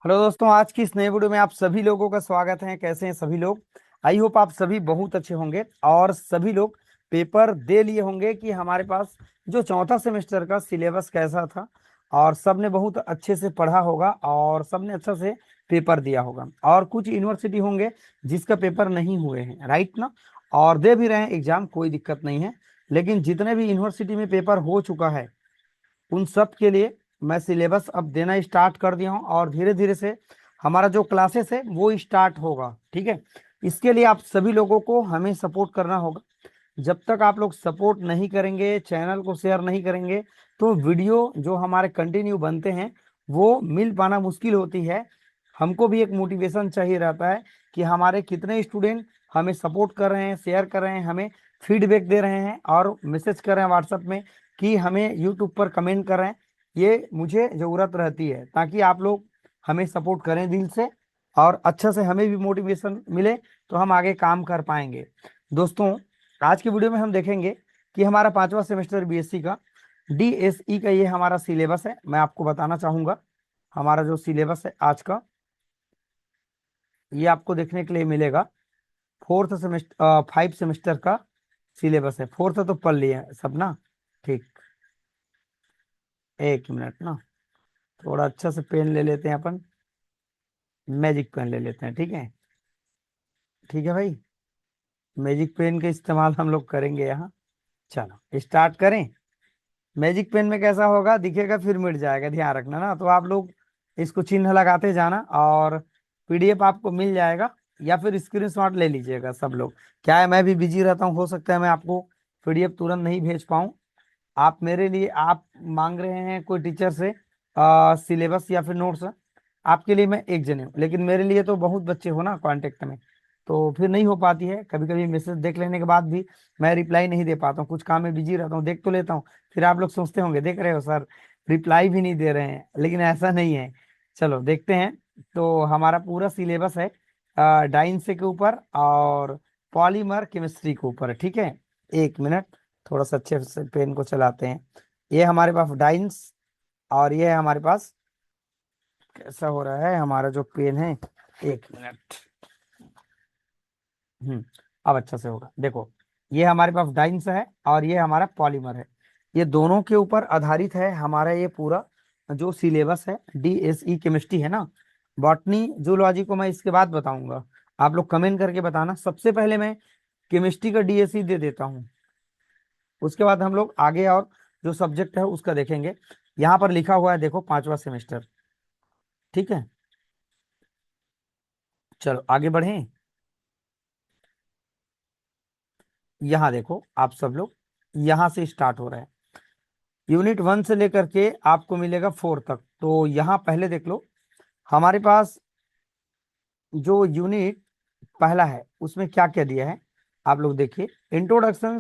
Hello दोस्तों, आज की इस नए वीडियो में आप सभी लोगों का स्वागत है। कैसे हैं सभी लोग? आई होप आप सभी बहुत अच्छे होंगे और सभी लोग पेपर दे लिए होंगे कि हमारे पास जो चौथा सेमेस्टर का सिलेबस कैसा था, और सबने बहुत अच्छे से पढ़ा होगा और सबने अच्छा से पेपर दिया होगा। और कुछ यूनिवर्सिटी होंगे जिसका पेपर नहीं हुए हैं, राइट ना? और दे भी रहे हैं एग्जाम, कोई दिक्कत नहीं है। लेकिन जितने भी यूनिवर्सिटी में पेपर हो चुका है उन सब के लिए मैं सिलेबस अब देना स्टार्ट कर दिया हूँ, और धीरे धीरे से हमारा जो क्लासेस है वो स्टार्ट होगा। ठीक है, इसके लिए आप सभी लोगों को हमें सपोर्ट करना होगा। जब तक आप लोग सपोर्ट नहीं करेंगे, चैनल को शेयर नहीं करेंगे, तो वीडियो जो हमारे कंटिन्यू बनते हैं वो मिल पाना मुश्किल होती है। हमको भी एक मोटिवेशन चाहिए रहता है कि हमारे कितने स्टूडेंट हमें सपोर्ट कर रहे हैं, शेयर कर रहे हैं, हमें फीडबैक दे रहे हैं और मैसेज कर रहे हैं व्हाट्सएप में, कि हमें यूट्यूब पर कमेंट कर रहे हैं। ये मुझे ज़रूरत रहती है ताकि आप लोग हमें सपोर्ट करें दिल से, और अच्छा से हमें भी मोटिवेशन मिले तो हम आगे काम कर पाएंगे। दोस्तों, आज की वीडियो में हम देखेंगे कि हमारा पांचवा सेमेस्टर बीएससी का डीएसई का ये हमारा सिलेबस है। मैं आपको बताना चाहूँगा हमारा जो सिलेबस है आज का, ये आपको देखने के लिए मिलेगा। फोर्थ सेमेस्टर 5 सेमेस्टर का सिलेबस है। फोर्थ तो पढ़ लिए हैं सब ना? ठीक, एक मिनट ना, थोड़ा अच्छा से पेन ले लेते हैं अपन। मैजिक पेन ले लेते हैं, ठीक है? ठीक है भाई, मैजिक पेन का इस्तेमाल हम लोग करेंगे यहाँ। चलो स्टार्ट करें। मैजिक पेन में कैसा होगा, दिखेगा फिर मिट जाएगा, ध्यान रखना ना। तो आप लोग इसको चिन्ह लगाते जाना, और पीडीएफ आपको मिल जाएगा, या फिर स्क्रीनशॉट ले लीजिएगा सब लोग। क्या है, मैं भी बिजी रहता हूँ, हो सकता है मैं आपको पीडीएफ तुरंत नहीं भेज पाऊँ। आप मेरे लिए, आप मांग रहे हैं कोई टीचर से सिलेबस या फिर नोट्स, आपके लिए मैं एक जने हूँ, लेकिन मेरे लिए तो बहुत बच्चे हो ना कांटेक्ट में, तो फिर नहीं हो पाती है। कभी कभी मैसेज देख लेने के बाद भी मैं रिप्लाई नहीं दे पाता हूँ, कुछ काम में बिजी रहता हूँ, देख तो लेता हूँ। फिर आप लोग सोचते होंगे, देख रहे हो सर रिप्लाई भी नहीं दे रहे हैं, लेकिन ऐसा नहीं है। चलो देखते हैं। तो हमारा पूरा सिलेबस है डाइन से के ऊपर और पॉलीमर केमिस्ट्री के ऊपर, ठीक है? एक मिनट, थोड़ा सा अच्छे से पेन को चलाते हैं। ये हमारे पास डाइंस, और ये है हमारे पास, कैसा हो रहा है हमारा जो पेन है, एक मिनट। अब अच्छा से होगा, देखो। ये हमारे पास डाइंस है और ये हमारा पॉलीमर है। ये दोनों के ऊपर आधारित है हमारा ये पूरा जो सिलेबस है। डीएसई केमिस्ट्री है ना, बॉटनी जूलॉजी को मैं इसके बाद बताऊंगा। आप लोग कमेंट करके बताना। सबसे पहले मैं केमिस्ट्री का डीएसई दे देता हूँ, उसके बाद हम लोग आगे और जो सब्जेक्ट है उसका देखेंगे। यहाँ पर लिखा हुआ है, देखो, पांचवा सेमेस्टर, ठीक है? चलो आगे बढ़ें। यहाँ देखो आप सब लोग, यहाँ से स्टार्ट हो रहा है। यूनिट 1 से लेकर के आपको मिलेगा 4 तक। तो यहाँ पहले देख लो, हमारे पास जो यूनिट पहला है उसमें क्या क्या दिया है, आप लोग देखिए। इंट्रोडक्शन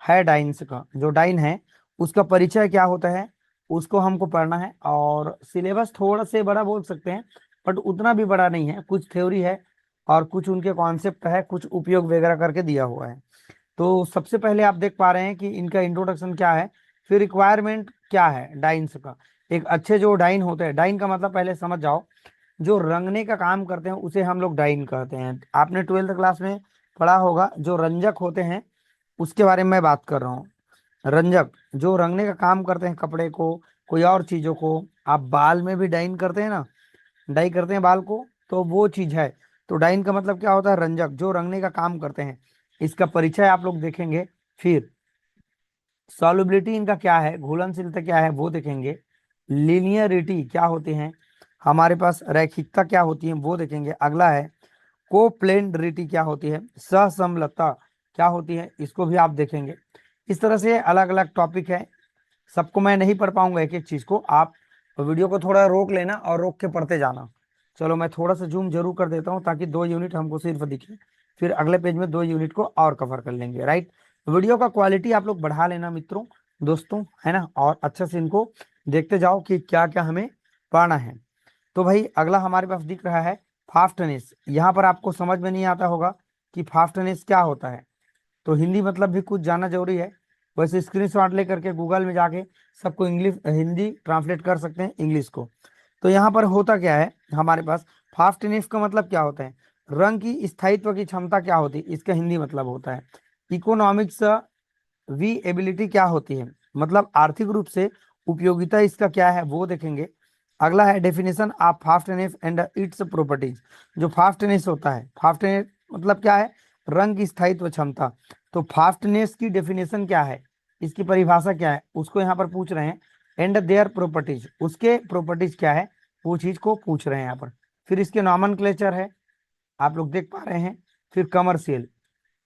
है डाइन्स का, जो डाइन है उसका परिचय क्या होता है उसको हमको पढ़ना है। और सिलेबस थोड़ा से बड़ा बोल सकते हैं, बट उतना भी बड़ा नहीं है। कुछ थ्योरी है और कुछ उनके कॉन्सेप्ट है, कुछ उपयोग वगैरह करके दिया हुआ है। तो सबसे पहले आप देख पा रहे हैं कि इनका इंट्रोडक्शन क्या है, फिर रिक्वायरमेंट क्या है डाइन्स का। एक अच्छे जो डाइन होते हैं, डाइन का मतलब पहले समझ जाओ, जो रंगने का काम करते हैं उसे हम लोग डाइन कहते हैं। आपने 12th क्लास में पढ़ा होगा, जो रंजक होते हैं उसके बारे में मैं बात कर रहा हूँ। रंजक जो रंगने का काम करते हैं कपड़े को, कोई और चीजों को। आप बाल में भी डाइन करते हैं ना, डाई करते हैं बाल को, तो वो चीज है। तो डाइन का मतलब क्या होता है, रंजक जो रंगने का काम करते हैं। इसका परिचय आप लोग देखेंगे। फिर सॉल्युबिलिटी इनका क्या है, घुलनशीलता क्या है वो देखेंगे। लीनियरिटी क्या होती है, हमारे पास रैखिकता क्या होती है वो देखेंगे। अगला है कोप्लेनरिटी क्या होती है, सहसमलता क्या होती है, इसको भी आप देखेंगे। इस तरह से अलग अलग टॉपिक है, सबको मैं नहीं पढ़ पाऊंगा एक एक चीज को। आप वीडियो को थोड़ा रोक लेना और रोक के पढ़ते जाना। चलो मैं थोड़ा सा जूम जरूर कर देता हूँ ताकि 2 यूनिट हमको सिर्फ दिखे, फिर अगले पेज में 2 यूनिट को और कवर कर लेंगे, राइट? वीडियो का क्वालिटी आप लोग बढ़ा लेना मित्रों, दोस्तों, है ना, और अच्छे से इनको देखते जाओ कि क्या क्या हमें पढ़ना है। तो भाई अगला हमारे पास दिख रहा है फास्टनेस। यहाँ पर आपको समझ में नहीं आता होगा कि फास्टनेस क्या होता है, तो हिंदी मतलब भी कुछ जानना जरूरी है। वैसे स्क्रीनशॉट लेकर के गूगल में जाके सबको इंग्लिश हिंदी ट्रांसलेट कर सकते हैं इंग्लिश को। तो यहाँ पर होता क्या है हमारे पास, फास्टनेस का मतलब क्या होता है, रंग की स्थायित्व की क्षमता क्या होती है, इसका हिंदी मतलब होता है। इकोनॉमिक्स वी एबिलिटी क्या होती है, मतलब आर्थिक रूप से उपयोगिता इसका क्या है वो देखेंगे। अगला है definition of fastness and its properties. जो फास्टनेस होता है, फास्टनेस मतलब क्या है, रंग की स्थायित्व क्षमता। तो फास्टनेस की डेफिनेशन क्या है, इसकी परिभाषा क्या है, उसको यहाँ पर पूछ रहे हैं। एंड देयर प्रॉपर्टीज, उसके प्रॉपर्टीज क्या है वो चीज को पूछ रहे हैं यहाँ पर। फिर इसके नॉमेनक्लेचर है, आप लोग देख पा रहे हैं। फिर कमर्शियल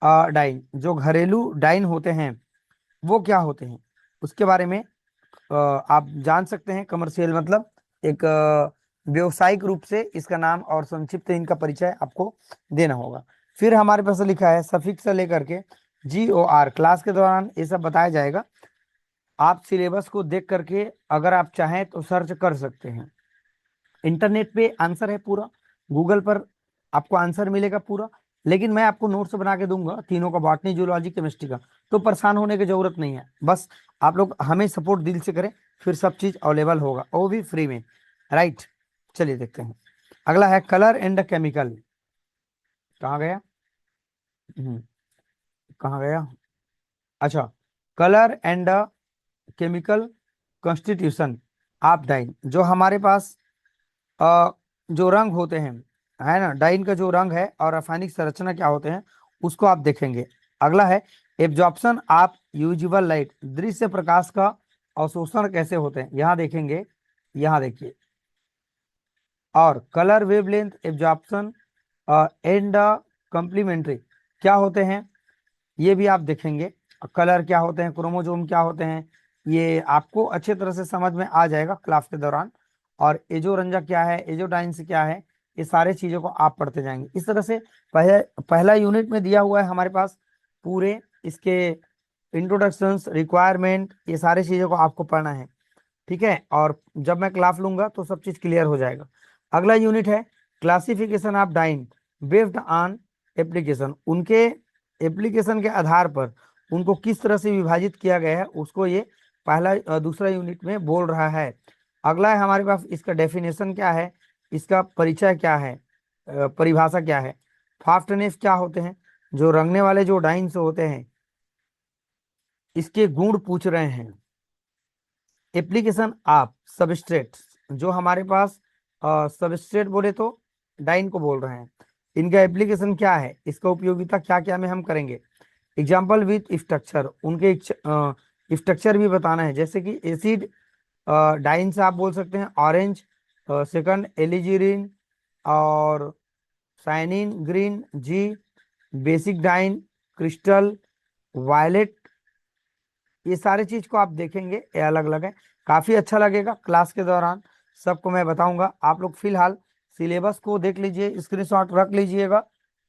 डाइन, जो घरेलू डाइन होते हैं वो क्या होते हैं, उसके बारे में आप जान सकते हैं। कमर्शियल मतलब एक व्यावसायिक रूप से इसका नाम और संक्षिप्त इनका परिचय आपको देना होगा। फिर हमारे पास लिखा है सफिक्स से लेकर के GOR, क्लास के दौरान ये सब बताया जाएगा। आप सिलेबस को देख करके अगर आप चाहें तो सर्च कर सकते हैं, इंटरनेट पे आंसर है पूरा, गूगल पर आपको आंसर मिलेगा पूरा। लेकिन मैं आपको नोट्स बना के दूंगा तीनों का, बॉटनी जूलॉजी केमिस्ट्री का, तो परेशान होने की जरूरत नहीं है। बस आप लोग हमें सपोर्ट दिल से करें, फिर सब चीज अवेलेबल होगा, वो भी फ्री में। राइट, चलिए देखते हैं। अगला है कलर एंड केमिकल। कहाँ गया, हम्म, कहाँ गया, अच्छा, colour and chemical constitution of dyes. जो हमारे पास अ, जो रंग होते हैं, है ना, डाइन का जो रंग है और रासायनिक संरचना क्या होते हैं उसको आप देखेंगे। अगला है एब्जॉर्प्शन ऑफ यूजिबल लाइट, दृश्य प्रकाश का अवशोषण कैसे होते हैं यहाँ देखेंगे, यहाँ देखिए। और colour wavelength absorption and complementary क्या होते हैं ये भी आप देखेंगे। कलर क्या होते हैं, क्रोमोजोम क्या होते हैं, ये आपको अच्छे तरह से समझ में आ जाएगा क्लास के दौरान। और एजोरंजक क्या है, एजोडाइंस क्या है, ये सारे चीजों को आप पढ़ते जाएंगे इस तरह से। पहला यूनिट में दिया हुआ है हमारे पास पूरे इसके इंट्रोडक्शंस, रिक्वायरमेंट, ये सारी चीजों को आपको पढ़ना है। ठीक है, और जब मैं क्लास लूंगा तो सब चीज क्लियर हो जाएगा। अगला यूनिट है classification of dyes based on application, उनके एप्लीकेशन के आधार पर उनको किस तरह से विभाजित किया गया है उसको ये पहला दूसरा यूनिट में बोल रहा है। अगला है हमारे पास इसका डेफिनेशन क्या है, इसका परिचय क्या है, परिभाषा क्या है। फास्टनेस क्या होते हैं, जो रंगने वाले जो डाइन्स होते हैं इसके गुण पूछ रहे हैं। एप्लीकेशन ऑफ सबस्ट्रेट, जो हमारे पास सबस्ट्रेट बोले तो डाइन को बोल रहे हैं, इनका एप्लीकेशन क्या है, इसका उपयोगिता क्या क्या में हम करेंगे। एग्जाम्पल विथ स्ट्रक्चर, उनके स्ट्रक्चर भी बताना है, जैसे कि एसिड डाइन से आप बोल सकते हैं ऑरेंज, सेकंड एलिजीरिन, और साइनिन ग्रीन जी, बेसिक डाइन, क्रिस्टल, वायलेट, ये सारे चीज को आप देखेंगे, ये अलग अलग है। काफी अच्छा लगेगा क्लास के दौरान, सबको मैं बताऊंगा। आप लोग फिलहाल सिलेबस को देख लीजिए, स्क्रीनशॉट रख लीजिएगा,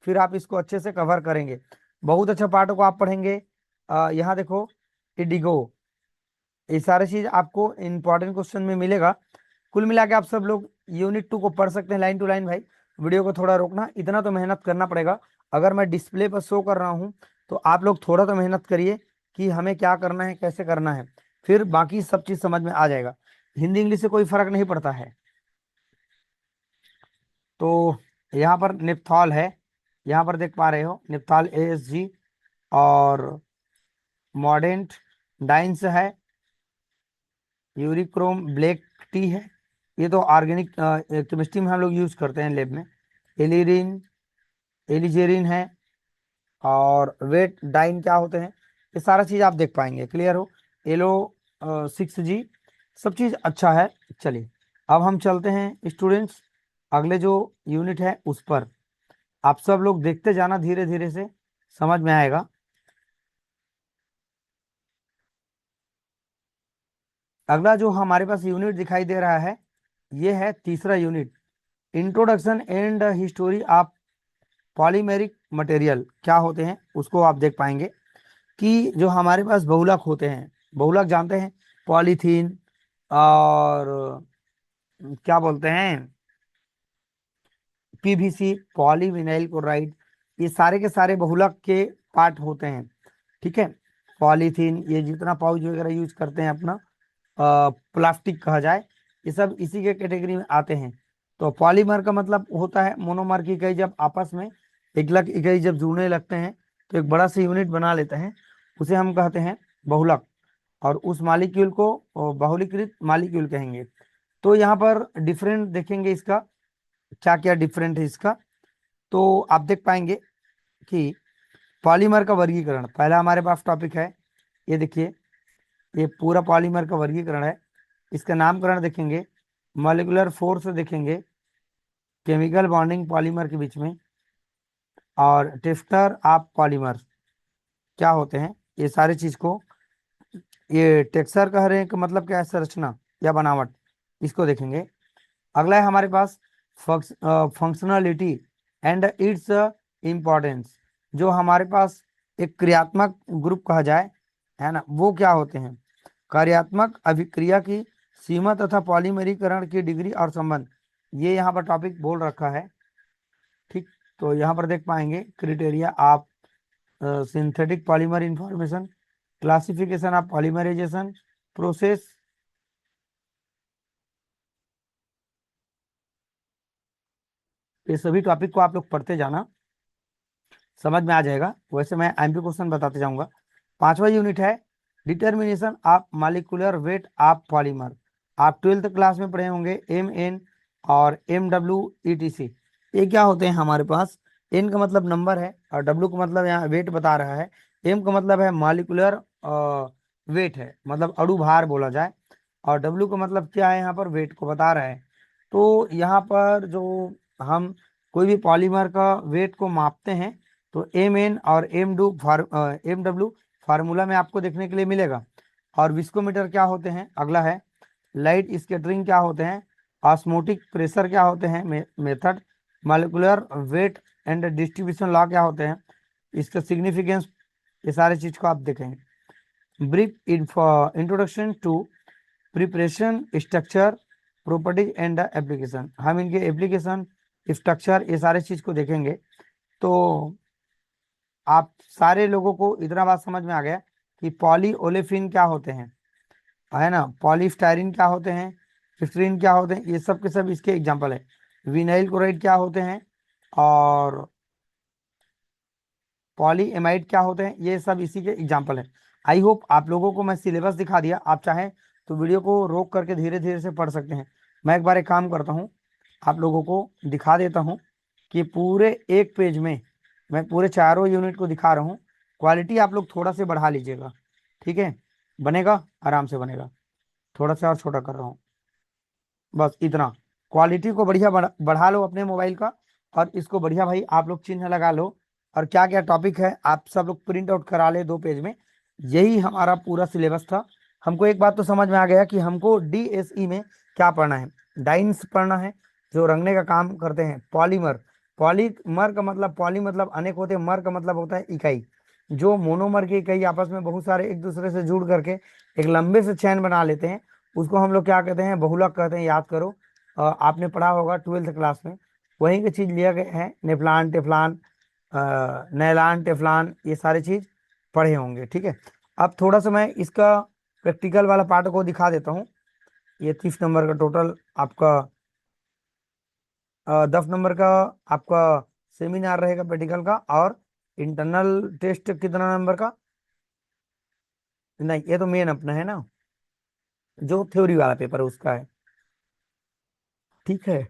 फिर आप इसको अच्छे से कवर करेंगे। बहुत अच्छा पार्ट को आप पढ़ेंगे। यहाँ देखो इंडिगो, ये सारे चीज आपको इंपॉर्टेंट क्वेश्चन में मिलेगा। कुल मिला के आप सब लोग यूनिट 2 को पढ़ सकते हैं लाइन टू लाइन। भाई वीडियो को थोड़ा रोकना, इतना तो मेहनत करना पड़ेगा। अगर मैं डिस्प्ले पर शो कर रहा हूँ तो आप लोग थोड़ा तो मेहनत करिए कि हमें क्या करना है, कैसे करना है, फिर बाकी सब चीज समझ में आ जाएगा। हिंदी इंग्लिश से कोई फर्क नहीं पड़ता है। तो यहाँ पर निप्थॉल है, यहाँ पर देख पा रहे हो निप्थॉल ASG, और मॉडेंट डाइंस है, यूरिक्रोम ब्लैक टी है, ये तो ऑर्गेनिक केमिस्ट्री में हम लोग यूज करते हैं लैब में। एलिरिन, एलिजेरिन है, और वेट डाइन क्या होते हैं, ये सारा चीज आप देख पाएंगे। क्लियर हो, एलो 6G, सब चीज अच्छा है। चलिए अब हम चलते हैं स्टूडेंट्स अगले जो यूनिट है उस पर। आप सब लोग देखते जाना, धीरे धीरे से समझ में आएगा। अगला जो हमारे पास यूनिट दिखाई दे रहा है ये है तीसरा unit, introduction and history of polymeric material क्या होते हैं उसको आप देख पाएंगे। कि जो हमारे पास बहुलक होते हैं, बहुलक जानते हैं, पॉलीथीन, और क्या बोलते हैं, PVC, पॉलीविनाइल क्लोराइड, ये सारे के सारे बहुलक के पार्ट होते हैं। ठीक है, पॉलीथीन, ये जितना पाउच वगैरह यूज करते हैं अपना, प्लास्टिक कहा जाए, ये सब इसी के कैटेगरी में आते हैं। तो पॉलीमर का मतलब होता है मोनोमर की इकाई जब आपस में एकलक इकाई जब जुड़ने लगते हैं तो एक बड़ा सा यूनिट बना लेते हैं, उसे हम कहते हैं बहुलक, और उस मालिक्यूल को बहुलीकृत मालिक्यूल कहेंगे। तो यहाँ पर डिफरेंट देखेंगे इसका क्या क्या डिफरेंट है इसका, तो आप देख पाएंगे कि पॉलीमर का वर्गीकरण पहला हमारे पास टॉपिक है। ये देखिए, ये पूरा पॉलीमर का वर्गीकरण है। इसका नामकरण देखेंगे, मॉलिक्यूलर फोर्स देखेंगे, केमिकल बॉन्डिंग पॉलीमर के बीच में, और टेक्सचर ऑफ पॉलीमर क्या होते हैं, ये सारी चीज को, ये टेक्सचर कह रहे हैं कि मतलब क्या है, संरचना या बनावट, इसको देखेंगे। अगला है हमारे पास फंक्शनलिटी एंड इट्स इम्पोर्टेंस, जो हमारे पास एक क्रियात्मक ग्रुप कहा जाए, है ना, वो क्या होते हैं, कार्यात्मक अभिक्रिया की सीमा तथा पॉलीमरीकरण की डिग्री और संबंध, ये यहाँ पर टॉपिक बोल रखा है। ठीक, तो यहाँ पर देख पाएंगे criteria of synthetic polymer information, classification of polymerisation process, ये सभी टॉपिक को आप लोग पढ़ते जाना, समझ में आ जाएगा। वैसे मैं एमपी क्वेश्चन बताते जाऊंगा। पांचवा यूनिट है determination of molecular weight of polymer. आप 12th क्लास में पढ़े होंगे एम एन और MW ETC। ये क्या होते हैं हमारे पास, एन का मतलब नंबर है और डब्ल्यू का मतलब यहाँ वेट बता रहा है, एम का मतलब है मॉलिक्यूलर वेट है, मतलब अणु भार बोला जाए, और डब्ल्यू का मतलब क्या है, यहाँ पर वेट को बता रहा है। तो यहाँ पर जो हम कोई भी पॉलीमर का वेट को मापते हैं तो MN और MW फार्मूला में आपको देखने के लिए मिलेगा। और विस्कोमीटर क्या होते हैं, अगला है लाइट स्कैटरिंग क्या होते हैं, ऑस्मोटिक प्रेशर क्या होते हैं, method, molecular weight and distribution law क्या होते हैं, इसका सिग्निफिकेंस, ये सारे चीज को आप देखेंगे। Brief introduction to preparation structure properties and application, हम इनके एप्लीकेशन स्ट्रक्चर ये सारे चीज को देखेंगे। तो आप सारे लोगों को इतना बात समझ में आ गया कि पॉली ओलेफिन क्या होते हैं, है ना, पॉलीस्टाइरिन क्या होते हैं, सिस्टीन क्या होते हैं, ये सब के सब इसके एग्जांपल है। विनाइल क्लोराइड क्या होते हैं और पॉलीएमाइड क्या होते हैं, ये सब इसी के एग्जांपल है। आई होप आप लोगों को मैं सिलेबस दिखा दिया, आप चाहें तो वीडियो को रोक करके धीरे धीरे से पढ़ सकते हैं। मैं एक बार एक काम करता हूँ, आप लोगों को दिखा देता हूँ कि पूरे एक पेज में मैं पूरे चारों यूनिट को दिखा रहा हूँ। क्वालिटी आप लोग थोड़ा से बढ़ा लीजिएगा, ठीक है, बनेगा, आराम से बनेगा। थोड़ा सा और छोटा कर रहा हूँ, बस इतना। क्वालिटी को बढ़िया बढ़ा लो अपने मोबाइल का, और इसको बढ़िया भाई आप लोग चिन्ह लगा लो, और क्या क्या टॉपिक है आप सब लोग प्रिंट आउट करा ले 2 पेज में। यही हमारा पूरा सिलेबस था। हमको एक बात तो समझ में आ गया कि हमको DSE में क्या पढ़ना है, डाइंस पढ़ना है, जो रंगने का काम करते हैं, पॉलीमर, पॉलीमर का मतलब पॉली मतलब अनेक होते हैं, मर का मतलब होता है इकाई, जो मोनोमर की इकाई आपस में बहुत सारे एक दूसरे से जुड़ करके एक लंबे से चैन बना लेते हैं, उसको हम लोग क्या कहते हैं, बहुलक कहते हैं। याद करो, आपने पढ़ा होगा 12th क्लास में, वहीं की चीज लिया गया है, नेफ्लान टेफ्लान, नैलान टेफ्लान, ये सारी चीज पढ़े होंगे, ठीक है। अब थोड़ा सा मैं इसका प्रैक्टिकल वाला पार्ट को दिखा देता हूँ। ये 30 नंबर का टोटल आपका, 10 नंबर का आपका सेमिनार रहेगा प्रैक्टिकल का, और इंटरनल टेस्ट कितना नंबर का, नहीं ये तो मेन अपना है ना, जो थ्योरी वाला पेपर है उसका है, ठीक है।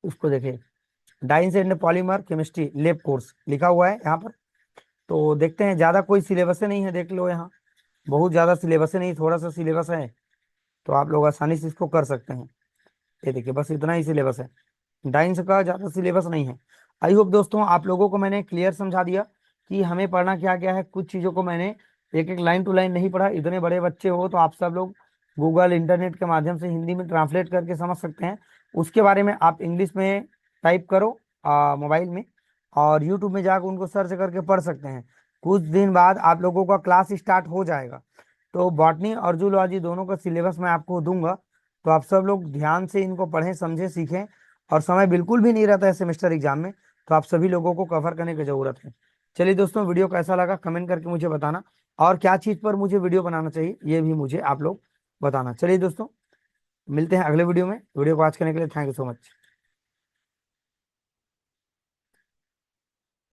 उसको देखे, dice and polymer chemistry lab course लिखा हुआ है यहाँ पर। तो देखते हैं, ज्यादा कोई सिलेबस नहीं है, देख लो यहाँ बहुत ज्यादा सिलेबस नहीं, थोड़ा सा सिलेबस है, तो आप लोग आसानी से इसको कर सकते हैं। ये देखिए बस इतना ही सिलेबस है, डाइंस का ज़्यादा सिलेबस नहीं है। आई होप दोस्तों आप लोगों को मैंने क्लियर समझा दिया कि हमें पढ़ना क्या क्या है। कुछ चीज़ों को मैंने एक एक लाइन टू लाइन नहीं पढ़ा, इतने बड़े बच्चे हो तो आप सब लोग गूगल इंटरनेट के माध्यम से हिंदी में ट्रांसलेट करके समझ सकते हैं। उसके बारे में आप इंग्लिश में टाइप करो मोबाइल में, और यूट्यूब में जाकर उनको सर्च करके पढ़ सकते हैं। कुछ दिन बाद आप लोगों का क्लास स्टार्ट हो जाएगा, तो बॉटनी और जूलॉजी दोनों का सिलेबस मैं आपको दूंगा। तो आप सब लोग ध्यान से इनको पढ़ें, समझें, सीखें, और समय बिल्कुल भी नहीं रहता है सेमेस्टर एग्जाम में, तो आप सभी लोगों को कवर करने की जरूरत है। चलिए दोस्तों, वीडियो कैसा लगा कमेंट करके मुझे बताना, और क्या चीज़ पर मुझे वीडियो बनाना चाहिए ये भी मुझे आप लोग बताना। चलिए दोस्तों, मिलते हैं अगले वीडियो में। वीडियो को वॉच करने के लिए थैंक यू सो मच।